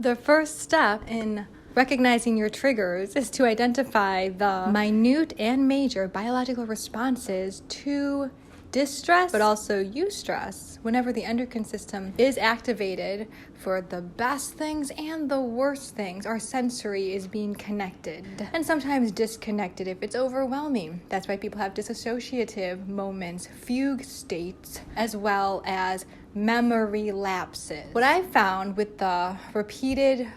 The first step in recognizing your triggers is to identify the minute and major biological responses to distress, but also eustress, whenever the endocrine system is activated for the best things and the worst things. Our sensory is being connected and sometimes disconnected if it's overwhelming. That's why people have dissociative moments, fugue states, as well as memory lapses. What I found with the repeated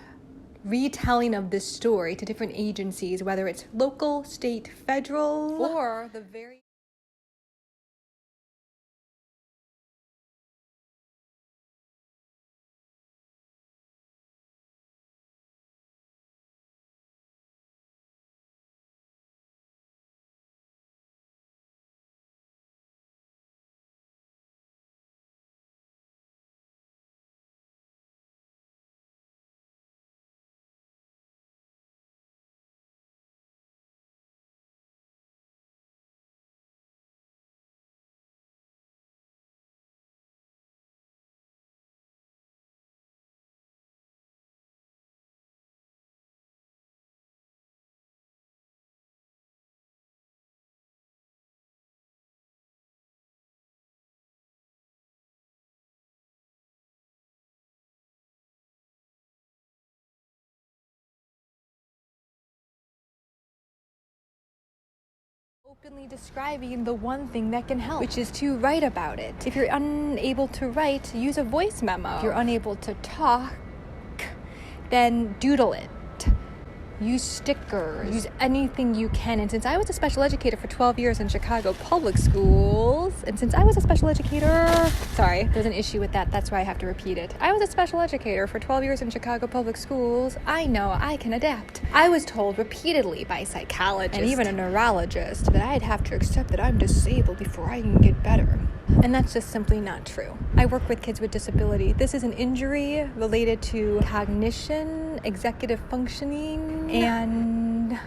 retelling of this story to different agencies, whether it's local, state, federal, or the very openly describing the one thing that can help, which is to write about it. If you're unable to write, use a voice memo. If you're unable to talk, then doodle it. Use stickers, use anything you can. And since I was a special educator for 12 years in Chicago public schools, there's an issue with that, that's why I have to repeat it. I was a special educator for 12 years in Chicago public schools. I know I can adapt. I was told repeatedly by psychologists and even a neurologist that I'd have to accept that I'm disabled before I can get better. And that's just simply not true. I work with kids with disability. This is an injury related to cognition, executive functioning, and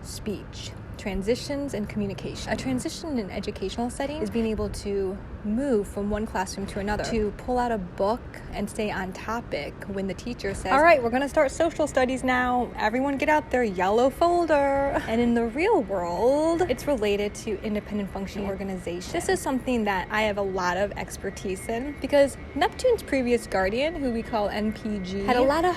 speech, transitions, and communication. A transition in an educational setting is being able to move from one classroom to another, to pull out a book and stay on topic when the teacher says, all right, we're going to start social studies now. Everyone get out their yellow folder. And in the real world, it's related to independent functioning organization. This is something that I have a lot of expertise in because Neptune's previous guardian, who we call NPG, had a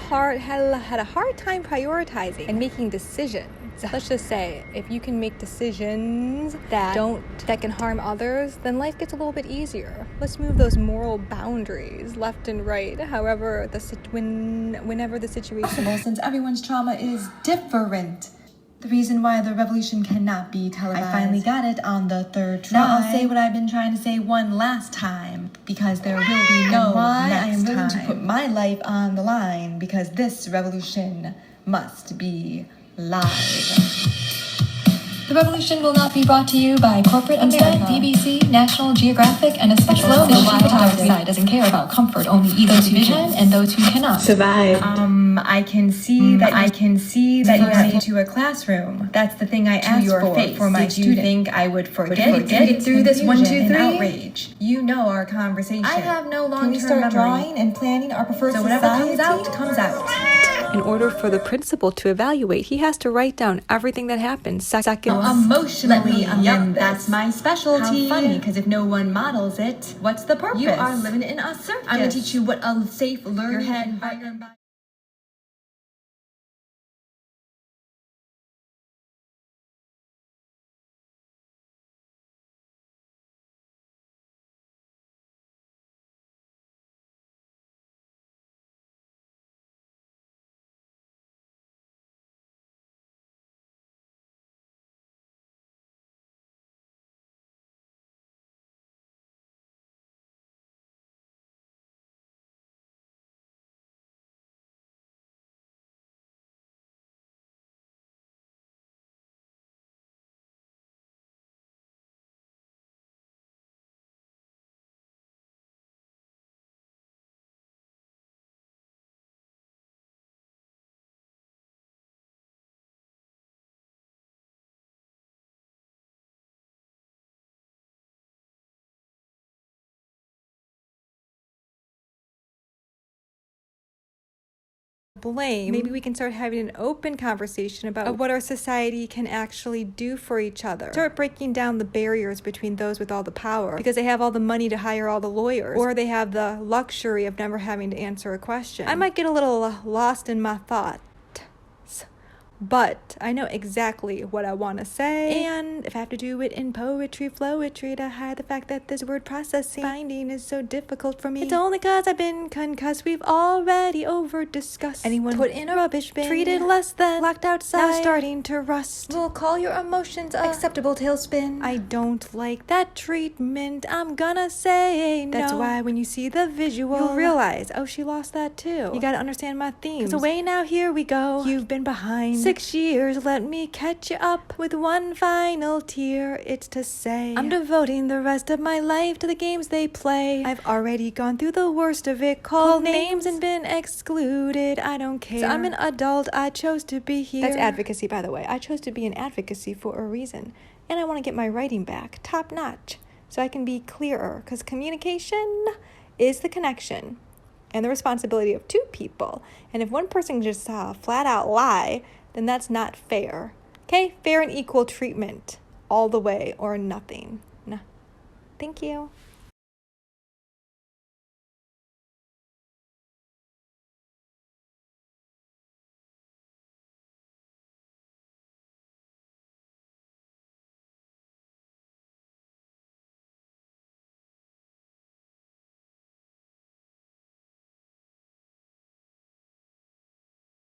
hard time prioritizing and making decisions. Let's just say, if you can make decisions that can harm others, then life gets a little bit easier. Let's move those moral boundaries left and right, whenever the situation. Since everyone's trauma is different. The reason why the revolution cannot be televised. I finally got it on the third try. Now I'll say what I've been trying to say one last time, because there will be no next I am willing to put my life on the line, because this revolution must be live. The revolution will not be brought to you by corporate America, BBC, National Geographic, and a special photography side doesn't care about comfort, only those who can and those who cannot survive. I can see that you have to a classroom. That's the thing I asked for my student. Did you think I would forget get through this 1, 2, 3 outrage? You know our conversation. I have no long-term memory. Can we start drawing and planning our preferred society? So whatever comes out. In order for the principal to evaluate, he has to write down everything that happened. Emotionally, that's my specialty. How funny, because if no one models it, what's the purpose? You are living in a circus. I'm going to teach you what a safe learning environment. blame. Maybe we can start having an open conversation about what our society can actually do for each other. Start breaking down the barriers between those with all the power because they have all the money to hire all the lawyers, or they have the luxury of never having to answer a question. I might get a little lost in my thoughts, but I know exactly what I want to say, and if I have to do it in poetry, flowetry, to hide the fact that this word processing finding is so difficult for me, it's only cause I've been concussed. We've already over-discussed. Anyone put in a rubbish bin, treated less than, locked outside, now starting to rust. We'll call your emotions acceptable tailspin. I don't like that treatment, I'm gonna say no. That's why when you see the visual, you'll realize, oh, she lost that too. You gotta understand my themes. 'Cause away now, here we go. You've been behind 6 years, let me catch you up with one final tear. It's to say I'm devoting the rest of my life to the games they play. I've already gone through the worst of it, called names and been excluded. I don't care. So I'm an adult, I chose to be here. That's advocacy, by the way. I chose to be in advocacy for a reason. And I want to get my writing back top notch so I can be clearer, because communication is the connection and the responsibility of two people. And if one person just flat out lie, then that's not fair. Okay? Fair and equal treatment all the way or nothing. No. Thank you.